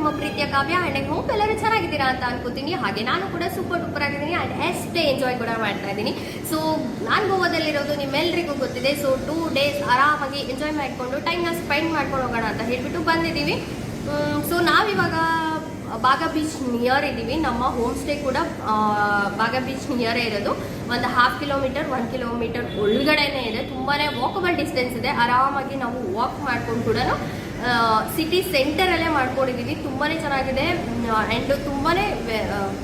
ನಿಮ್ಮ ಪ್ರೀತಿಯ ಕಾವ್ಯ and I hope ಎಲ್ಲರೂ ಚೆನ್ನಾಗಿದ್ದೀರಾ ಅಂತ ಅನ್ಕೋತೀನಿ. ಹಾಗೆ ನಾನು ಕೂಡ ಸೂಪರ್ ಡೂಪರ್ ಆಗಿದ್ದೀನಿ ಆ್ಯಂಡ್ ಅಷ್ಟೇ ಎಂಜಾಯ್ ಕೂಡ ಮಾಡ್ತಾ ಇದ್ದೀನಿ. ಸೊ ನಾನು ಗೋವಾದಲ್ಲಿರೋದು ನಿಮ್ಮೆಲ್ಲರಿಗೂ ಗೊತ್ತಿದೆ. ಸೊ 2 days ಆರಾಮಾಗಿ ಎಂಜಾಯ್ ಮಾಡಿಕೊಂಡು ಟೈಮ್ನ ಸ್ಪೆಂಡ್ ಮಾಡ್ಕೊಂಡು ಹೋಗೋಣ ಅಂತ ಹೇಳ್ಬಿಟ್ಟು ಬಂದಿದ್ದೀವಿ. ಸೊ ನಾವಿವಾಗ ಬಾಗಾ ಬೀಚ್ ನಿಯರ್ ಇದ್ದೀವಿ. ನಮ್ಮ ಹೋಮ್ ಸ್ಟೇ ಕೂಡ ಬಾಗಾ ಬೀಚ್ ನಿಯರೇ ಇರೋದು. ಒಂದು 1/2 ಕಿಲೋಮೀಟರ್ 1 ಕಿಲೋಮೀಟರ್ ಒಳಗಡೆನೇ ಇದೆ. ತುಂಬಾ ವಾಕಬಲ್ ಡಿಸ್ಟೆನ್ಸ್ ಇದೆ. ಆರಾಮಾಗಿ ನಾವು ವಾಕ್ ಮಾಡ್ಕೊಂಡು ಕೂಡ ಸಿಟಿ ಸೆಂಟರಲ್ಲೇ ಮಾಡ್ಕೊಂಡಿದ್ದೀವಿ. ತುಂಬಾ ಚೆನ್ನಾಗಿದೆ ಆ್ಯಂಡ್ ತುಂಬಾ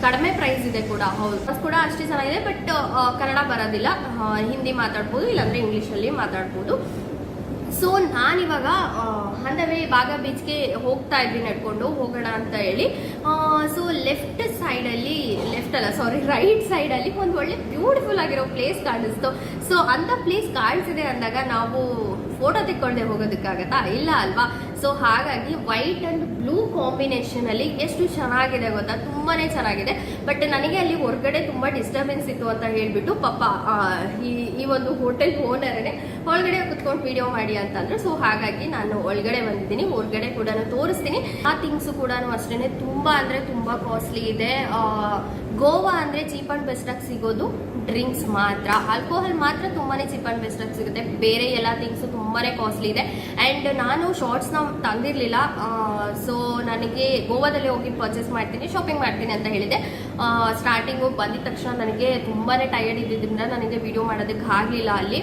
ಕಡಿಮೆ ಪ್ರೈಸ್ ಇದೆ ಕೂಡ. ಹೌದು, ಬಸ್ ಕೂಡ ಅಷ್ಟೇ ಚೆನ್ನಾಗಿದೆ. ಬಟ್ ಕನ್ನಡ ಬರೋದಿಲ್ಲ, ಹಿಂದಿ ಮಾತಾಡ್ಬೋದು, ಇಲ್ಲಾಂದರೆ ಇಂಗ್ಲೀಷಲ್ಲಿ ಮಾತಾಡ್ಬೋದು. ಸೊ ನಾನಿವಾಗ ಅಂದವೇ ಬಾಗಾ ಬೀಚ್ಗೆ ಹೋಗ್ತಾ ಇದ್ವಿ, ನಡ್ಕೊಂಡು ಹೋಗೋಣ ಅಂತ ಹೇಳಿ. ಸೊ ರೈಟ್ ಸೈಡಲ್ಲಿ ಒಂದು ಒಳ್ಳೆ ಬ್ಯೂಟಿಫುಲ್ ಆಗಿರೋ ಪ್ಲೇಸ್ ಕಾಣಿಸ್ತು. ಸೊ ಅಂಥ ಪ್ಲೇಸ್ ಕಾಣಿಸಿದೆ ಅಂದಾಗ ನಾವು ಫೋಟೋ ತೆಕ್ಕೊಳ್ಳದೆ ಹೋಗೋದಕ್ಕಾಗತ್ತಾ? ಇಲ್ಲ ಅಲ್ವಾ? ಸೊ ಹಾಗಾಗಿ ವೈಟ್ ಆ್ಯಂಡ್ ಬ್ಲೂ ಕಾಂಬಿನೇಷನಲ್ಲಿ ಎಷ್ಟು ಚೆನ್ನಾಗಿದೆ ಗೊತ್ತಾ, ತುಂಬಾ ಚೆನ್ನಾಗಿದೆ. ಬಟ್ ನನಗೆ ಅಲ್ಲಿ ಹೊರಗಡೆ ತುಂಬ ಡಿಸ್ಟರ್ಬೆನ್ಸ್ ಇತ್ತು ಅಂತ ಹೇಳಿಬಿಟ್ಟು ಪಾಪ ಈ ಒಂದು ಹೋಟೆಲ್ ಓನರೇ ಒಳಗಡೆ ಕುತ್ಕೊಂಡು ವಿಡಿಯೋ ಮಾಡಿ ಅಂತಂದ್ರು. ಸೊ ಹಾಗಾಗಿ ನಾನು ಒಳಗಡೆ ಬಂದಿದ್ದೀನಿ. ಹೊರಗಡೆ ಕೂಡ ತೋರಿಸ್ತೀನಿ. ಆ ಥಿಂಗ್ಸು ಕೂಡ ಅಷ್ಟೇ ತುಂಬ ಅಂದರೆ ತುಂಬ ಕಾಸ್ಟ್ಲಿ ಇದೆ. ಗೋವಾ ಅಂದರೆ ಚೀಪ್ ಆ್ಯಂಡ್ ಬೆಸ್ಟಾಗಿ ಸಿಗೋದು ಡ್ರಿಂಕ್ಸ್ ಮಾತ್ರ, ಆಲ್ಕೋಹಾಲ್ ಮಾತ್ರ ತುಂಬಾ ಚೀಪ್ ಆ್ಯಂಡ್ ಬೆಸ್ಟಾಗಿ ಸಿಗುತ್ತೆ. ಬೇರೆ ಎಲ್ಲ ಥಿಂಗ್ಸು ತುಂಬಾ ಕಾಸ್ಟ್ಲಿ ಇದೆ. ಆ್ಯಂಡ್ ನಾನು ಶಾರ್ಟ್ಸ್ನ ತಂದಿರಲಿಲ್ಲ. ಸೊ ನನಗೆ ಗೋವಾದಲ್ಲಿ ಹೋಗಿ ಪರ್ಚೇಸ್ ಮಾಡ್ತೀನಿ, ಶಾಪಿಂಗ್ ಮಾಡ್ತೀನಿ ಅಂತ ಹೇಳಿದೆ. ಸ್ಟಾರ್ಟಿಂಗು ಬಂದಿದ ತಕ್ಷಣ ನನಗೆ ತುಂಬಾ ಟಯರ್ಡ್ ಇದ್ದಿದ್ದರಿಂದ ನನಗೆ ವಿಡಿಯೋ ಮಾಡೋದಕ್ಕೆ ಆಗಲಿಲ್ಲ. ಅಲ್ಲಿ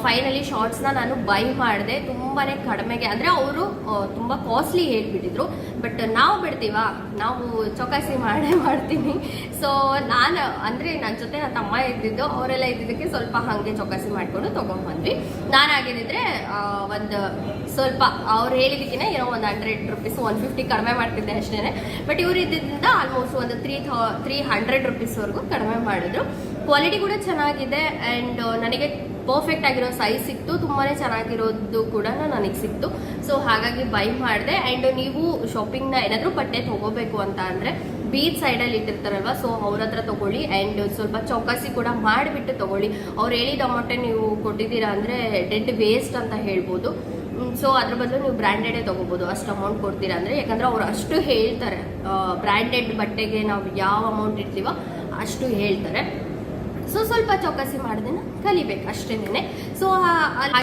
ಫೈನಲಿ ಶಾರ್ಟ್ಸ್ನ ನಾನು ಬೈ ಮಾಡಿದೆ ತುಂಬಾ ಕಡಿಮೆಗೆ. ಅಂದರೆ ಅವರು ತುಂಬ ಕಾಸ್ಟ್ಲಿ ಹೇಳ್ಬಿಟ್ಟಿದ್ರು. ಬಟ್ ನಾವು ಬಿಡ್ತೀವಾ, ನಾವು ಚೌಕಾಸಿ ಮಾಡ್ತೀನಿ. ಸೊ ನಾನು ಅಂದರೆ ನನ್ನ ಜೊತೆ ನನ್ನ ತಮ್ಮ ಇದ್ದಿದ್ದು, ಅವರೆಲ್ಲ ಇದ್ದಿದ್ದಕ್ಕೆ ಸ್ವಲ್ಪ ಹಾಗೆ ಚೌಕಾಸಿ ಮಾಡಿಕೊಂಡು ತೊಗೊಂಡ್ಬಂದ್ವಿ. ನಾನಾಗಿದ್ದಿದ್ರೆ ಒಂದು ಸ್ವಲ್ಪ ಅವ್ರು ಹೇಳಿದ್ದಕ್ಕಿಂತ ಏನೋ ಒಂದು 100 rupees 150 ಕಡಿಮೆ ಮಾಡ್ತಿದ್ದೆ ಅಷ್ಟೇ. ಬಟ್ ಇವರು ಇದ್ದಿದ್ದರಿಂದ ಆಲ್ಮೋಸ್ಟ್ ಒಂದು 300 rupeesವರೆಗೂ ಕಡಿಮೆ ಮಾಡಿದ್ರು. ಕ್ವಾಲಿಟಿ ಕೂಡ ಚೆನ್ನಾಗಿದೆ ಆ್ಯಂಡ್ ನನಗೆ ಪರ್ಫೆಕ್ಟ್ ಆಗಿರೋ ಸೈಜ್ ಸಿಕ್ತು. ತುಂಬಾ ಚೆನ್ನಾಗಿರೋದು ಕೂಡ ನನಗೆ ಸಿಕ್ತು. ಸೊ ಹಾಗಾಗಿ ಬೈ ಮಾಡಿದೆ. ಆ್ಯಂಡ್ ನೀವು ಶಾಪಿಂಗ್ನ ಏನಾದರೂ ಬಟ್ಟೆ ತೊಗೋಬೇಕು ಅಂತ ಅಂದರೆ ಬೀಚ್ ಸೈಡಲ್ಲಿ ಇಟ್ಟಿರ್ತಾರಲ್ವ, ಸೊ ಅವ್ರ ಹತ್ರ ತೊಗೊಳ್ಳಿ. ಆ್ಯಂಡ್ ಸ್ವಲ್ಪ ಚೌಕಾಸಿ ಕೂಡ ಮಾಡಿಬಿಟ್ಟು ತೊಗೊಳ್ಳಿ. ಅವ್ರು ಹೇಳಿದ ಅಮೌಂಟೇ ನೀವು ಕೊಟ್ಟಿದ್ದೀರಾ ಅಂದರೆ ಡೆಡ್ ವೇಸ್ಟ್ ಅಂತ ಹೇಳ್ಬೋದು. ಸೊ ಅದ್ರ ಬದಲು ನೀವು ಬ್ರ್ಯಾಂಡೆಡೇ ತೊಗೋಬೋದು ಅಷ್ಟು ಅಮೌಂಟ್ ಕೊಡ್ತೀರಾ ಅಂದರೆ. ಯಾಕಂದರೆ ಅವ್ರು ಅಷ್ಟು ಹೇಳ್ತಾರೆ, ಬ್ರ್ಯಾಂಡೆಡ್ ಬಟ್ಟೆಗೆ ನಾವು ಯಾವ ಅಮೌಂಟ್ ಇಡ್ತೀವೋ ಅಷ್ಟು ಹೇಳ್ತಾರೆ. ಸೊ ಸ್ವಲ್ಪ ಚೌಕಾಸಿ ಮಾಡೋದನ್ನ ಕಲಿಬೇಕು ಅಷ್ಟೇನೆ. ಸೊ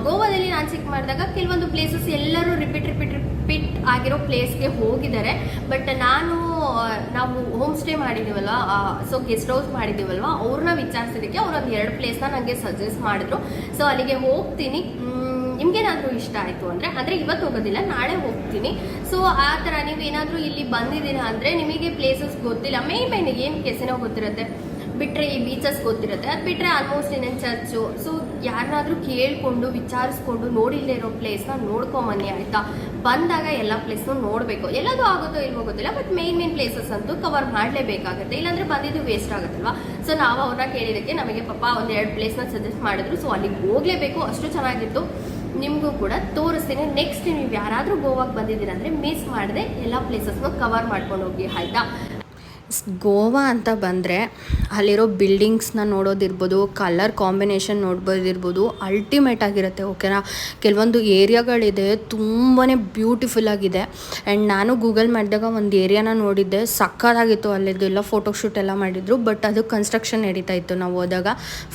ಗೋವಾದಲ್ಲಿ ನಾನು ಚೆಕ್ ಮಾಡಿದಾಗ ಕೆಲವೊಂದು ಪ್ಲೇಸಸ್ ಎಲ್ಲರೂ ರಿಪೀಟ್ ಆಗಿರೋ ಪ್ಲೇಸ್ಗೆ ಹೋಗಿದ್ದಾರೆ. ಬಟ್ ನಾವು ಹೋಮ್ ಸ್ಟೇ ಮಾಡಿದ್ದೀವಲ್ವ, ಸೊ ಗೆಸ್ಟ್ ಹೌಸ್ ಮಾಡಿದ್ದೀವಲ್ವ, ಅವ್ರನ್ನ ವಿಚಾರಿಸಿದ್ದಕ್ಕೆ ಅವ್ರೊಂದು 2 ಪ್ಲೇಸ್ನ ನನಗೆ ಸಜೆಸ್ಟ್ ಮಾಡಿದ್ರು. ಸೊ ಅಲ್ಲಿಗೆ ಹೋಗ್ತೀನಿ. ನಿಮ್ಗೇನಾದರೂ ಇಷ್ಟ ಆಯಿತು ಅಂದರೆ ಇವತ್ತು ಹೋಗೋದಿಲ್ಲ, ನಾಳೆ ಹೋಗ್ತೀನಿ. ಸೊ ಆ ಥರ ನೀವೇನಾದರೂ ಇಲ್ಲಿ ಬಂದಿದ್ದೀರಾ ಅಂದರೆ ನಿಮಗೆ ಪ್ಲೇಸಸ್ ಗೊತ್ತಿಲ್ಲ, ಮೇನ್ ಏನು ಕೆಸೆನೋ ಗೊತ್ತಿರುತ್ತೆ, ಬಿಟ್ಟರೆ ಈ ಬೀಚಸ್ ಗೊತ್ತಿರುತ್ತೆ. ಅದು ಬಿಟ್ಟರೆ ಆಲ್ಮೋಸ್ಟ್ ಇನ್ನೇನು ಚರ್ಚು. ಸೊ ಯಾರನ್ನಾದ್ರೂ ಕೇಳಿಕೊಂಡು ವಿಚಾರಿಸ್ಕೊಂಡು ನೋಡಿಲ್ಲದೆ ಇರೋ ಪ್ಲೇಸ್ನ ನೋಡ್ಕೊಂಬನ್ನಿ ಆಯಿತಾ. ಬಂದಾಗ ಎಲ್ಲ ಪ್ಲೇಸ್ನೂ ನೋಡಬೇಕು. ಎಲ್ಲದೂ ಆಗುತ್ತೋ ಇಲ್ವೋ ಗೊತ್ತಿಲ್ಲ, ಬಟ್ ಮೇನ್ ಪ್ಲೇಸಸ್ ಅಂತೂ ಕವರ್ ಮಾಡಲೇಬೇಕಾಗುತ್ತೆ, ಇಲ್ಲಾಂದರೆ ಬಂದಿದ್ದು ವೇಸ್ಟ್ ಆಗುತ್ತಲ್ವಾ. ಸೊ ನಾವು ಅವ್ರನ್ನ ಕೇಳಿದ್ದಕ್ಕೆ ನಮಗೆ ಪಾಪ ಒಂದು 2 ಪ್ಲೇಸ್ನ ಸಜೆಸ್ಟ್ ಮಾಡಿದ್ರು. ಸೊ ಅಲ್ಲಿಗೆ ಹೋಗಲೇಬೇಕು, ಅಷ್ಟು ಚೆನ್ನಾಗಿತ್ತು. ನಿಮಗೂ ಕೂಡ ತೋರಿಸ್ತೀನಿ. ನೆಕ್ಸ್ಟ್ ನೀವು ಯಾರಾದರೂ ಗೋವಾಗೆ ಬಂದಿದ್ದೀರಾ ಅಂದರೆ ಮಿಸ್ ಮಾಡದೆ ಎಲ್ಲ ಪ್ಲೇಸಸ್ನ ಕವರ್ ಮಾಡ್ಕೊಂಡು ಹೋಗಿ ಆಯಿತಾ. ಗೋವಾ ಅಂತ ಬಂದರೆ ಅಲ್ಲಿರೋ ಬಿಲ್ಡಿಂಗ್ಸ್ನ ನೋಡೋದಿರ್ಬೋದು, ಕಲರ್ ಕಾಂಬಿನೇಷನ್ ನೋಡ್ಬೋದಿರ್ಬೋದು, ಅಲ್ಟಿಮೇಟ್ ಆಗಿರುತ್ತೆ. ಓಕೆನಾ. ಕೆಲವೊಂದು ಏರಿಯಾಗಳಿದೆ ತುಂಬಾ ಬ್ಯೂಟಿಫುಲ್ ಆಗಿದೆ. ಆ್ಯಂಡ್ ನಾನು ಗೂಗಲ್ ಮಾಡಿದಾಗ ಒಂದು ಏರಿಯಾನ ನೋಡಿದ್ದೆ, ಸಕ್ಕತ್ತಾಗಿತ್ತು. ಅಲ್ಲಿದ್ದೆಲ್ಲ ಫೋಟೋಶೂಟ್ ಎಲ್ಲ ಮಾಡಿದ್ರು. ಬಟ್ ಅದು ಕನ್ಸ್ಟ್ರಕ್ಷನ್ ನಡೀತಾ ಇತ್ತು. ನಾವು ಹೋದಾಗ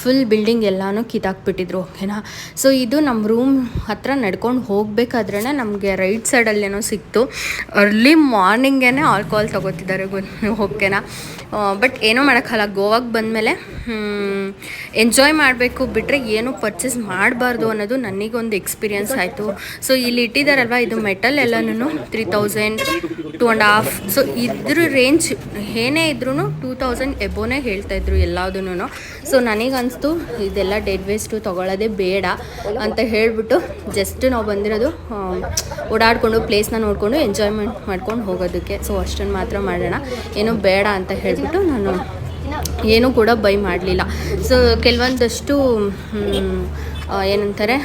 ಫುಲ್ ಬಿಲ್ಡಿಂಗ್ ಎಲ್ಲನೂ ಕಿತ್ತಾಕ್ಬಿಟ್ಟಿದ್ರು. ಓಕೆನಾ. ಸೊ ಇದು ನಮ್ಮ ರೂಮ್ ಹತ್ರ ನಡ್ಕೊಂಡು ಹೋಗಬೇಕಾದ್ರೇ ನಮಗೆ ರೈಟ್ ಸೈಡಲ್ಲೇನೋ ಸಿಕ್ತು. ಅರ್ಲಿ ಮಾರ್ನಿಂಗೇ ಆಲ್ಕೋಹಾಲ್ ತೊಗೋತಿದ್ದಾರೆ ಓಕೆನಾ. ಬಟ್ ಏನೋ ಮಾಡೋಕ್ಕಲ್ಲ, ಗೋವಾಗೆ ಬಂದಮೇಲೆ ಎಂಜಾಯ್ ಮಾಡಬೇಕು, ಬಿಟ್ಟರೆ ಏನೂ ಪರ್ಚೇಸ್ ಮಾಡಬಾರ್ದು ಅನ್ನೋದು ನನಗೊಂದು ಎಕ್ಸ್ಪೀರಿಯನ್ಸ್ ಆಯಿತು. ಸೊ ಇಲ್ಲಿ ಇಟ್ಟಿದ್ದಾರಲ್ವ, ಇದು ಮೆಟಲ್ ಎಲ್ಲನೂ 3000 2.5. ಸೊ ಇದ್ರ ರೇಂಜ್ ಏನೇ ಇದ್ರೂ 2000 ಎಬೋನೇ ಹೇಳ್ತಾಯಿದ್ರು ಎಲ್ಲದೂ. ಸೊ ನನಗನ್ನಿಸ್ತು ಇದೆಲ್ಲ ಡೆಡ್ ವೇಸ್ಟು, ತೊಗೊಳ್ಳೋದೇ ಬೇಡ ಅಂತ ಹೇಳಿಬಿಟ್ಟು ಜಸ್ಟ್ ನಾವು ಬಂದಿರೋದು ಓಡಾಡಿಕೊಂಡು ಪ್ಲೇಸ್ನ ನೋಡಿಕೊಂಡು ಎಂಜಾಯ್ಮೆಂಟ್ ಮಾಡ್ಕೊಂಡು ಹೋಗೋದಕ್ಕೆ. ಸೊ ಅಷ್ಟನ್ನು ಮಾತ್ರ ಮಾಡೋಣ, ಏನೂ ಬೇಡ ಅಂತ ಹೇಳಿಬಿಟ್ಟು ನಾನು ಏನೂ ಕೂಡ ಬೈ ಮಾಡಲಿಲ್ಲ. ಸೊ ಕೆಲವೊಂದಷ್ಟು ಏನಂತಾರೆ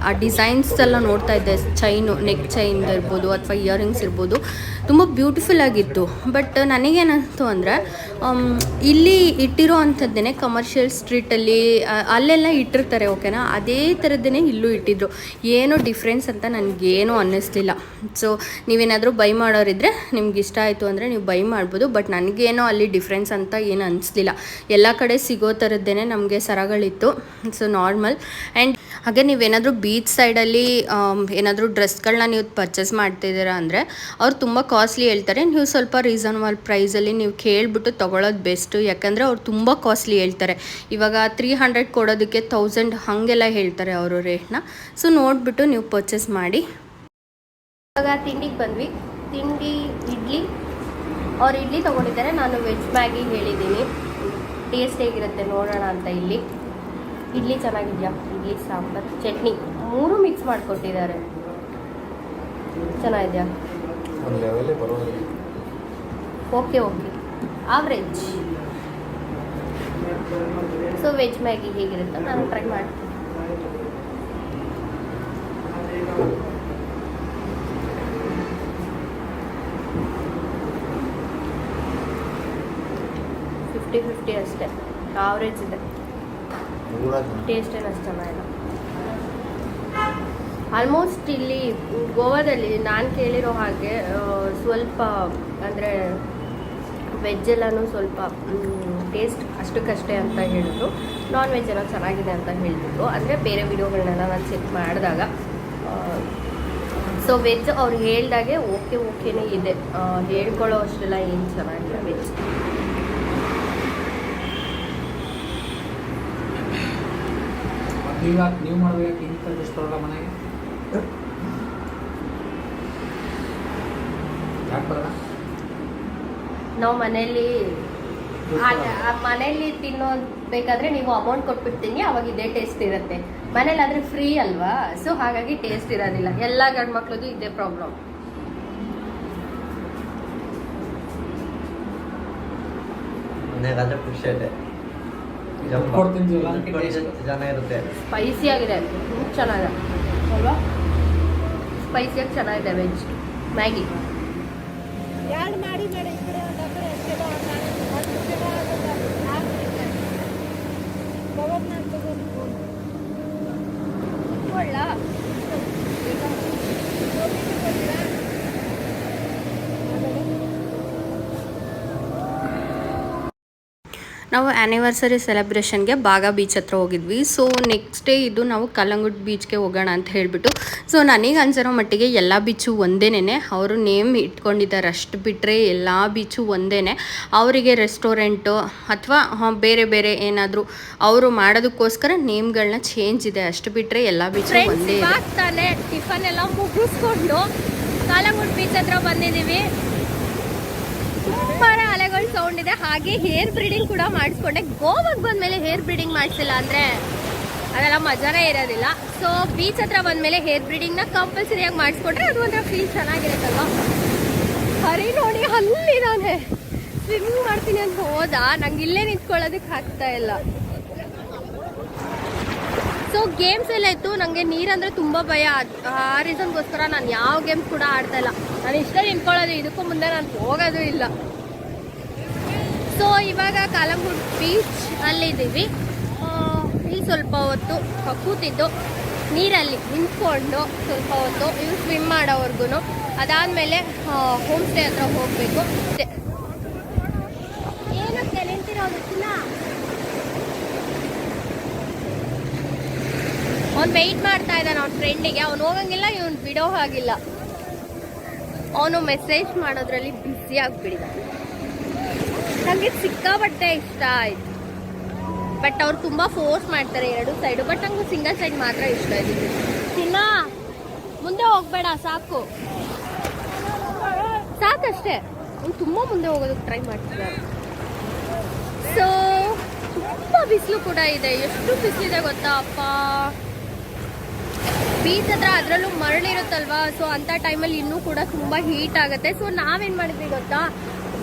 ಆ ಡಿಸೈನ್ಸ್ ಎಲ್ಲ ನೋಡ್ತಾ ಇದ್ದೆ, ಚೈನು, ನೆಕ್ ಚೈನ್ ಇರ್ಬೋದು ಅಥವಾ ಇಯರಿಂಗ್ಸ್ ಇರ್ಬೋದು, ತುಂಬ ಬ್ಯೂಟಿಫುಲ್ ಆಗಿತ್ತು. ಬಟ್ ನನಗೇನಂತು ಅಂದರೆ ಇಲ್ಲಿ ಇಟ್ಟಿರೋ ಅಂಥದ್ದೇನೆ ಕಮರ್ಷಿಯಲ್ ಸ್ಟ್ರೀಟಲ್ಲಿ ಅಲ್ಲೆಲ್ಲ ಇಟ್ಟಿರ್ತಾರೆ, ಓಕೆನಾ, ಅದೇ ಥರದ್ದೇ ಇಲ್ಲೂ ಇಟ್ಟಿದ್ರು. ಏನೋ ಡಿಫ್ರೆನ್ಸ್ ಅಂತ ನನಗೇನೂ ಅನ್ನಿಸ್ಲಿಲ್ಲ. ಸೊ ನೀವೇನಾದರೂ ಬೈ ಮಾಡೋರಿದ್ರೆ ನಿಮ್ಗೆ ಇಷ್ಟ ಆಯಿತು ಅಂದರೆ ನೀವು ಬೈ ಮಾಡ್ಬೋದು. ಬಟ್ ನನಗೇನೋ ಅಲ್ಲಿ ಡಿಫ್ರೆನ್ಸ್ ಅಂತ ಏನು ಅನಿಸ್ಲಿಲ್ಲ. ಎಲ್ಲ ಕಡೆ ಸಿಗೋ ಥರದ್ದೇ ನಮಗೆ ಸರಗಳಿತ್ತು. So normal. ಆ್ಯಂಡ್ ಹಾಗೆ ನೀವೇನಾದರೂ ಬೀಚ್ ಸೈಡಲ್ಲಿ ಏನಾದರೂ ಡ್ರೆಸ್ಗಳನ್ನ ನೀವು ಪರ್ಚೇಸ್ ಮಾಡ್ತಿದ್ದೀರಾ ಅಂದರೆ ಅವ್ರು ತುಂಬ ಕಾಸ್ಟ್ಲಿ ಹೇಳ್ತಾರೆ. ನೀವು ಸ್ವಲ್ಪ ರೀಸನಬಲ್ ಪ್ರೈಸಲ್ಲಿ ನೀವು ಕೇಳಿಬಿಟ್ಟು ತೊಗೊಳೋದು ಬೆಸ್ಟು. ಯಾಕಂದರೆ ಅವ್ರು ತುಂಬ ಕಾಸ್ಟ್ಲಿ ಹೇಳ್ತಾರೆ. ಇವಾಗ 300 ಕೊಡೋದಕ್ಕೆ 1000 ಹಾಗೆಲ್ಲ ಹೇಳ್ತಾರೆ ಅವರು ರೇಟ್ನ. ಸೊ ನೋಡಿಬಿಟ್ಟು ನೀವು ಪರ್ಚೇಸ್ ಮಾಡಿ. ಇವಾಗ ತಿಂಡಿಗೆ ಬಂದ್ವಿ. ತಿಂಡಿ ಇಡ್ಲಿ, ಅವ್ರು ಇಡ್ಲಿ ತೊಗೊಂಡಿದ್ದಾರೆ, ನಾನು ವೆಜ್ ಮ್ಯಾಗಿ ಹೇಳಿದ್ದೀನಿ. ಟೇಸ್ಟ್ ಹೇಗಿರುತ್ತೆ ನೋಡೋಣ ಅಂತ. ಇಲ್ಲಿ ಇಡ್ಲಿ ಚೆನ್ನಾಗಿದೆಯಾ, ಇಡ್ಲಿ ಸಾಂಬಾರು ಚಟ್ನಿ 3 ಮಿಕ್ಸ್ ಮಾಡಿಕೊಟ್ಟಿದ್ದಾರೆ. ಚೆನ್ನಾಗಿದೆಯಾ? Okay okay, average. So veg Maggi ಹೇಗಿರುತ್ತೆ ನಾನು ಟ್ರೈ ಮಾಡ್ತೀನಿ. ಫಿಫ್ಟಿ ಅಷ್ಟೇ, ಆವ್ರೇಜ್ ಇದೆ. ಟೇಸ್ಟ್ ಏನು ಅಷ್ಟು ಚೆನ್ನಾಗಿಲ್ಲ. ಆಲ್ಮೋಸ್ಟ್ ಇಲ್ಲಿ ಗೋವಾದಲ್ಲಿ ನಾನು ಕೇಳಿರೋ ಹಾಗೆ ಸ್ವಲ್ಪ ಅಂದರೆ ವೆಜ್ ಎಲ್ಲನೂ ಸ್ವಲ್ಪ ಟೇಸ್ಟ್ ಅಷ್ಟಕ್ಕಷ್ಟೇ ಅಂತ ಹೇಳಿದ್ರು. ನಾನ್ ವೆಜ್ ಎಲ್ಲ ಚೆನ್ನಾಗಿದೆ ಅಂತ ಹೇಳ್ತಿದ್ರು. ಅಂದರೆ ಬೇರೆ ವಿಡಿಯೋಗಳನ್ನೆಲ್ಲ ನಾನು ಚೆಕ್ ಮಾಡಿದಾಗ. ಸೊ ವೆಜ್ ಅವ್ರು ಹೇಳ್ದಾಗೆ ಓಕೆನೇ ಇದೆ, ಹೇಳ್ಕೊಳ್ಳೋ ಅಷ್ಟೆಲ್ಲ ಏನು ಚೆನ್ನಾಗಿಲ್ಲ ವೆಜ್. ನೀವು ಮಾಡಬೇಕು ಇಂಥದ್ದು ಇಷ್ಟು ಬರೋಲ್ಲ ಮನೆಗೆ, ಯಾಕೆ ಬರಲ್ಲ? ನಾವು ಮನೇಲಿ ತಿನ್ನೋಬೇಕಾದ್ರೆ ನೀವು ಅಮೌಂಟ್ ಕೊಟ್ಬಿಡ್ತೀನಿ, ಅವಾಗ ಇದೇ ಟೇಸ್ಟ್ ಇರುತ್ತೆ. ಮನೇಲಿ ಆದರೆ ಫ್ರೀ ಅಲ್ವಾ, ಸೊ ಹಾಗಾಗಿ ಟೇಸ್ಟ್ ಇರೋದಿಲ್ಲ. ಎಲ್ಲ ಗಂಡು ಮಕ್ಳದ್ದು ಇದೇ ಪ್ರಾಬ್ಲಮ್. ಖುಷಿ ಇದೆ. ಚೆನ್ನಾಗಿರುತ್ತೆ, ಸ್ಪೈಸಿ ಆಗಿದೆ, ಚೆನ್ನಾಗಿದೆ ಅಲ್ವಾ? ಸ್ಪೈಸಿಯಾಗಿ ಚೆನ್ನಾಗಿದೆ ವೆಜ್ ಮ್ಯಾಗಿ. ನಾವು ಆ್ಯನಿವರ್ಸರಿ ಸೆಲೆಬ್ರೇಷನ್ಗೆ ಬಾಗ ಬೀಚ್ ಹತ್ರ ಹೋಗಿದ್ವಿ. ಸೊ ನೆಕ್ಸ್ಟ್ ಡೇ ಇದು ನಾವು ಕಲ್ಲಂಗುಡ್ ಬೀಚ್ಗೆ ಹೋಗೋಣ ಅಂತ ಹೇಳಿಬಿಟ್ಟು. ಸೊ ನನಗೆ ಅನ್ಸಿರೋ ಮಟ್ಟಿಗೆ ಎಲ್ಲ ಬೀಚು ಒಂದೇನೆ, ಅವರು ನೇಮ್ ಇಟ್ಕೊಂಡಿದ್ದಾರೆ. ಅಷ್ಟು ಬಿಟ್ಟರೆ ಎಲ್ಲ ಬೀಚು ಒಂದೇನೆ. ಅವರಿಗೆ ರೆಸ್ಟೋರೆಂಟು ಅಥವಾ ಬೇರೆ ಬೇರೆ ಏನಾದರೂ ಅವರು ಮಾಡೋದಕ್ಕೋಸ್ಕರ ನೇಮ್ಗಳನ್ನ ಚೇಂಜ್ ಇದೆ. ಅಷ್ಟು ಬಿಟ್ಟರೆ ಎಲ್ಲ ಬೀಚು ಒಂದೇ. ತಾನೇ ಟಿಫನ್ ಎಲ್ಲ ಮುಗಿಸ್ಕೊಂಡು ಕಲ್ಲಂಗುಡ್ ಬೀಚ್ ಹತ್ರ ಬಂದಿದ್ದೀವಿ. ತುಂಬಾ ಅಲೆಗಳು ಸೌಂಡ್ ಇದೆ. ಹಾಗೆ ಹೇರ್ ಬ್ರೀಡಿಂಗ್ ಕೂಡ ಮಾಡಿಸ್ಕೊಂಡೆ. ಗೋವಾಗೆ ಬಂದಮೇಲೆ ಹೇರ್ ಬ್ರೀಡಿಂಗ್ ಮಾಡಿಸಿಲ್ಲ ಅಂದರೆ ಅದೆಲ್ಲ ಮಜಾನೇ ಇರೋದಿಲ್ಲ. ಸೊ ಬೀಚ್ ಹತ್ರ ಬಂದಮೇಲೆ ಹೇರ್ ಬ್ರೀಡಿಂಗ್ನ ಕಂಪಲ್ಸರಿಯಾಗಿ ಮಾಡಿಸ್ಕೊಂಡ್ರೆ ಅದು ಒಂಥರ ಫೀಲ್ ಚೆನ್ನಾಗಿರುತ್ತಲ್ವ. ಹರಿ ನೋಡಿ ಅಲ್ಲಿದ್ದಾನೆ, ಸ್ವಿಮ್ಮಿಂಗ್ ಮಾಡ್ತೀನಿ ಅಂತ ಹೋದ, ನಂಗೆ ಇಲ್ಲೇ ನಿಂತ್ಕೊಳ್ಳೋದಕ್ಕೆ ಆಗ್ತಾ ಇಲ್ಲ. ಸೊ ಗೇಮ್ಸ್ ಎಲ್ಲ ಇತ್ತು. ನನಗೆ ನೀರಂದರೆ ತುಂಬ ಭಯ. ಆ ರೀಸನ್ಗೋಸ್ಕರ ನಾನು ಯಾವ ಗೇಮ್ಸ್ ಕೂಡ ಆಡ್ತಾ ಇಲ್ಲ. ನಾನು ಇಷ್ಟೇ ನಿಂತ್ಕೊಳ್ಳೋದು, ಇದಕ್ಕೂ ಮುಂದೆ ನಾನು ಹೋಗೋದು ಇಲ್ಲ. ಸೊ ಇವಾಗ ಕಲ್ಲಂಗುಡ್ ಬೀಚ್ ಅಲ್ಲಿದ್ದೀವಿ. ಇಲ್ಲಿ ಸ್ವಲ್ಪ ಹೊತ್ತು ಕೂತಿದ್ದು ನೀರಲ್ಲಿ ನಿಂತ್ಕೊಂಡು ಸ್ವಲ್ಪ ಹೊತ್ತು ಇವು ಸ್ವಿಮ್ ಮಾಡೋವರೆಗೂ. ಅದಾದಮೇಲೆ ಹೋಮ್ ಸ್ಟೇ ಹತ್ರ ಹೋಗಬೇಕು. ಏನಕ್ಕೆ ನಿಂತಿರೋದಕ್ಕಿಲ್ಲ, ಅವ್ನು ವೆಯ್ಟ್ ಮಾಡ್ತಾ ಇದ್ದಾನೆ ಅವ್ನ ಫ್ರೆಂಡಿಗೆ. ಅವ್ನು ಹೋಗಂಗಿಲ್ಲ, ಇವನು ಬಿಡೋ ಹಾಗಿಲ್ಲ. ಅವನು ಮೆಸೇಜ್ ಮಾಡೋದ್ರಲ್ಲಿ ಬ್ಯುಸಿ ಆಗಿಬಿಡಿದ. ನನಗೆ ಸಿಕ್ಕಾಪಟ್ಟೆ ಇಷ್ಟ ಆಯ್ತು. ಬಟ್ ಅವ್ರು ತುಂಬ ಫೋರ್ಸ್ ಮಾಡ್ತಾರೆ 2 ಸೈಡು. ಬಟ್ ನಂಗೆ ಸಿಂಗಲ್ ಸೈಡ್ ಮಾತ್ರ ಇಷ್ಟ ಆಯ್ತು. ಚಿನ್ನ ಮುಂದೆ ಹೋಗ್ಬೇಡ, ಸಾಕಷ್ಟೇ. ಅವ್ನು ತುಂಬ ಮುಂದೆ ಹೋಗೋದಕ್ಕೆ ಟ್ರೈ ಮಾಡ್ತಿದ್ದಾರೆ. ಸೊ ತುಂಬ ಬಿಸಿಲು ಕೂಡ ಇದೆ. ಎಷ್ಟು ಬಿಸಿಲಿದೆ ಗೊತ್ತಾ ಅಪ್ಪ. ಬೀಚ್ ಹತ್ರ ಅದರಲ್ಲೂ ಮರಳಿರುತ್ತಲ್ವಾ. ಸೊ ಅಂಥ ಟೈಮಲ್ಲಿ ಇನ್ನೂ ಕೂಡ ತುಂಬ ಹೀಟ್ ಆಗುತ್ತೆ. ಸೊ ನಾವೇನು ಮಾಡಿದ್ವಿ ಗೊತ್ತಾ,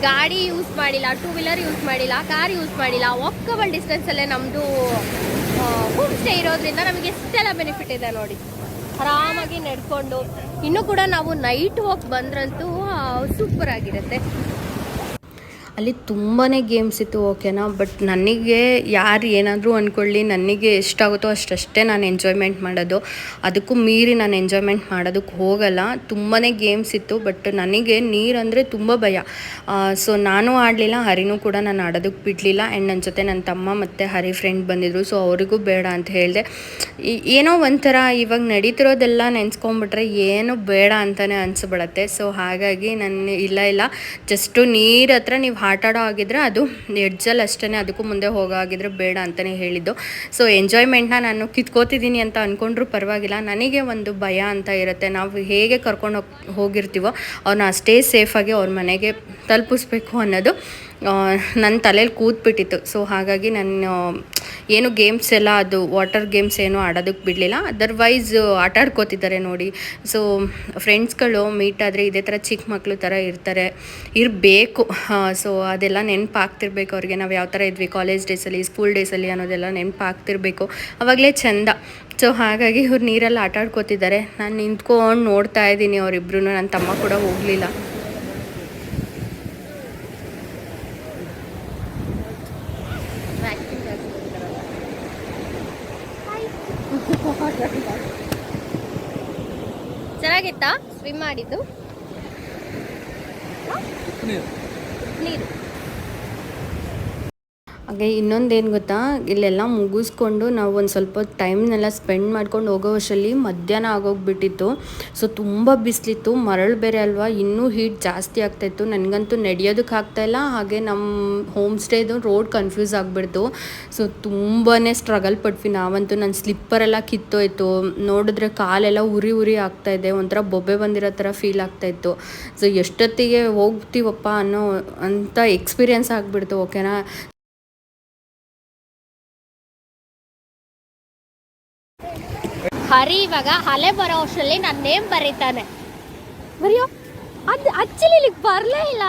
ಗಾಡಿ ಯೂಸ್ ಮಾಡಿಲ್ಲ, 2 ವೀಲರ್ ಯೂಸ್ ಮಾಡಿಲ್ಲ, ಕಾರ್ ಯೂಸ್ ಮಾಡಿಲ್ಲ. ವಾಕಬಲ್ ಡಿಸ್ಟೆನ್ಸಲ್ಲೇ ನಮ್ಮದು ಹೋಮ್ ಸ್ಟೇ ಇರೋದ್ರಿಂದ ನಮಗೆ ಎಷ್ಟೆಲ್ಲ ಬೆನಿಫಿಟ್ ಇದೆ ನೋಡಿ. ಆರಾಮಾಗಿ ನಡ್ಕೊಂಡು ಇನ್ನೂ ಕೂಡ ನಾವು ನೈಟ್ ವಾಕ್ ಬಂದ್ರಂತೂ ಸೂಪರ್ ಆಗಿರುತ್ತೆ. ಅಲ್ಲಿ ತುಂಬಾ ಗೇಮ್ಸ್ ಇತ್ತು ಓಕೆನಾ. ಬಟ್ ನನಗೆ ಯಾರು ಏನಾದರೂ ಅಂದ್ಕೊಳ್ಳಿ, ನನಗೆ ಎಷ್ಟಾಗುತ್ತೋ ಅಷ್ಟೇ ನಾನು ಎಂಜಾಯ್ಮೆಂಟ್ ಮಾಡೋದು. ಅದಕ್ಕೂ ಮೀರಿ ನಾನು ಎಂಜಾಯ್ಮೆಂಟ್ ಮಾಡೋದಕ್ಕೆ ಹೋಗಲ್ಲ. ತುಂಬಾ ಗೇಮ್ಸ್ ಇತ್ತು. ಬಟ್ ನನಗೆ ನೀರಂದರೆ ತುಂಬ ಭಯ. ಸೊ ನಾನು ಆಡಲಿಲ್ಲ, ಹರಿನೂ ಕೂಡ ನಾನು ಆಡೋದಕ್ಕೆ ಬಿಡಲಿಲ್ಲ. ಆ್ಯಂಡ್ ನನ್ನ ಜೊತೆ ನನ್ನ ತಮ್ಮ ಮತ್ತು ಹರಿ ಫ್ರೆಂಡ್ ಬಂದಿದ್ದರು. ಸೊ ಅವರಿಗೂ ಬೇಡ ಅಂತ ಹೇಳಿದೆ. ಏನೋ ಒಂಥರ ಇವಾಗ ನಡೀತಿರೋದೆಲ್ಲ ನೆನೆಸ್ಕೊಂಬಿಟ್ರೆ ಏನೋ ಬೇಡ ಅಂತಲೇ ಅನಿಸ್ಬಿಡತ್ತೆ. ಸೊ ಹಾಗಾಗಿ ನಾನು ಇಲ್ಲ ಜಸ್ಟು ನೀರು ಹತ್ರ ನೀವು ಆಟ ಆಡೋ ಆಗಿದ್ರೆ ಅದು ಎಡ್ಜಲ್ಲಿ ಅಷ್ಟೇ, ಅದಕ್ಕೂ ಮುಂದೆ ಹೋಗೋ ಆಗಿದ್ರೆ ಬೇಡ ಅಂತಲೇ ಹೇಳಿದ್ದು. ಸೊ ಎಂಜಾಯ್ಮೆಂಟ್ನ ನಾನು ಕಿತ್ಕೋತಿದ್ದೀನಿ ಅಂತ ಅಂದ್ಕೊಂಡ್ರೂ ಪರವಾಗಿಲ್ಲ. ನನಗೆ ಒಂದು ಭಯ ಅಂತ ಇರುತ್ತೆ. ನಾವು ಹೇಗೆ ಕರ್ಕೊಂಡು ಹೋಗಿರ್ತೀವೋ ಅವ್ರನ್ನ ಅಷ್ಟೇ ಸೇಫಾಗಿ ಅವ್ರ ಮನೆಗೆ ತಲುಪಿಸ್ಬೇಕು ಅನ್ನೋದು ನನ್ನ ತಲೆಯಲ್ಲಿ ಕೂತ್ಬಿಟ್ಟಿತ್ತು. ಸೊ ಹಾಗಾಗಿ ನಾನು ಏನು ಗೇಮ್ಸ್ ಎಲ್ಲ ಅದು ವಾಟರ್ ಗೇಮ್ಸ್ ಏನೂ ಆಡೋದಕ್ಕೆ ಬಿಡಲಿಲ್ಲ. ಅದರ್ವೈಸ್ ಆಟ ಆಡ್ಕೋತಿದ್ದಾರೆ ನೋಡಿ. ಸೊ ಫ್ರೆಂಡ್ಸ್ಗಳು ಮೀಟ್ ಆದರೆ ಇದೇ ಥರ ಚಿಕ್ಕ ಮಕ್ಕಳು ಥರ ಇರಬೇಕು. ಸೊ ಅದೆಲ್ಲ ನೆನಪಾಗ್ತಿರ್ಬೇಕು ಅವ್ರಿಗೆ. ನಾವು ಯಾವ ಥರ ಇದ್ವಿ ಕಾಲೇಜ್ ಡೇಸಲ್ಲಿ, ಸ್ಕೂಲ್ ಡೇಸಲ್ಲಿ ಅನ್ನೋದೆಲ್ಲ ನೆನಪಾಗ್ತಿರ್ಬೇಕು. ಆವಾಗಲೇ ಚೆಂದ. ಸೊ ಹಾಗಾಗಿ ಇವ್ರು ನೀರಲ್ಲಿ ಆಟ ಆಡ್ಕೋತಿದ್ದಾರೆ. ನಾನು ನಿಂತ್ಕೊಂಡು ನೋಡ್ತಾ ಇದ್ದೀನಿ ಅವರಿಬ್ರು. ನನ್ನ ತಮ್ಮ ಕೂಡ ಹೋಗಲಿಲ್ಲ. ಚೆನ್ನಾಗಿತ್ತಾ ಸ್ವಿಮ್ ಮಾಡಿದ್ದು? ನೀರು ಹಾಗೆ ಇನ್ನೊಂದೇನು ಗೊತ್ತಾ, ಇಲ್ಲೆಲ್ಲ ಮುಗಿಸ್ಕೊಂಡು ನಾವು ಒಂದು ಸ್ವಲ್ಪ ಟೈಮ್ನೆಲ್ಲ ಸ್ಪೆಂಡ್ ಮಾಡ್ಕೊಂಡು ಹೋಗೋ ವರ್ಷದಲ್ಲಿ ಮಧ್ಯಾಹ್ನ ಆಗೋಗ್ಬಿಟ್ಟಿತ್ತು. ಸೊ ತುಂಬ ಬಿಸಿಲಿತ್ತು, ಮರಳು ಬೇರೆ ಅಲ್ವಾ, ಇನ್ನೂ ಹೀಟ್ ಜಾಸ್ತಿ ಆಗ್ತಾಯಿತ್ತು. ನನಗಂತೂ ನಡೆಯೋದಕ್ಕೆ ಆಗ್ತಾಯಿಲ್ಲ. ಹಾಗೆ ನಮ್ಮ ಹೋಮ್ ಸ್ಟೇದು ರೋಡ್ ಕನ್ಫ್ಯೂಸ್ ಆಗಿಬಿಡ್ತು. ಸೊ ತುಂಬಾ ಸ್ಟ್ರಗಲ್ ಪಟ್ವಿ ನಾವಂತೂ. ನನ್ನ ಸ್ಲಿಪ್ಪರೆಲ್ಲ ಕಿತ್ತೋಯ್ತು. ನೋಡಿದ್ರೆ ಕಾಲೆಲ್ಲ ಉರಿ ಆಗ್ತಾಯಿದೆ, ಒಂಥರ ಬೊಬ್ಬೆ ಬಂದಿರೋ ಥರ ಫೀಲ್ ಆಗ್ತಾಯಿತ್ತು. ಸೊ ಎಷ್ಟೊತ್ತಿಗೆ ಹೋಗ್ತೀವಪ್ಪ ಅಂತ ಎಕ್ಸ್ಪೀರಿಯೆನ್ಸ್ ಆಗಿಬಿಡ್ತು ಓಕೆನಾ. ಹರಿ ಇವಾಗ ಅಲೆ ಬರೋ ವರ್ಷದಲ್ಲಿ ನನ್ನ ನೇಮ್ ಬರೀತಾನೆ. ಬರೆಯೋ, ಅದು ಆಕ್ಚುಲಿ ಇಲ್ಲಿಗೆ ಬರಲೇ ಇಲ್ಲ.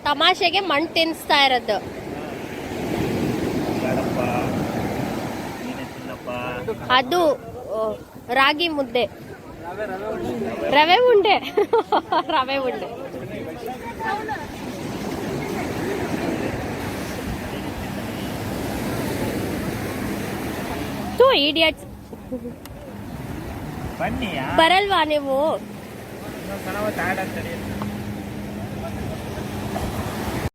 ತಮಾಷೆಗೆ ಮಣ್ಣು ತಿನ್ನಿಸ್ತಾ ಇರೋದು. ಅದು ರಾಗಿ ಮುದ್ದೆ, ರವೆ ಉಂಡೆ ರವೆ ಉಂಡೆ. Two idiots. ಬರಲ್ವಾ ನೀವು?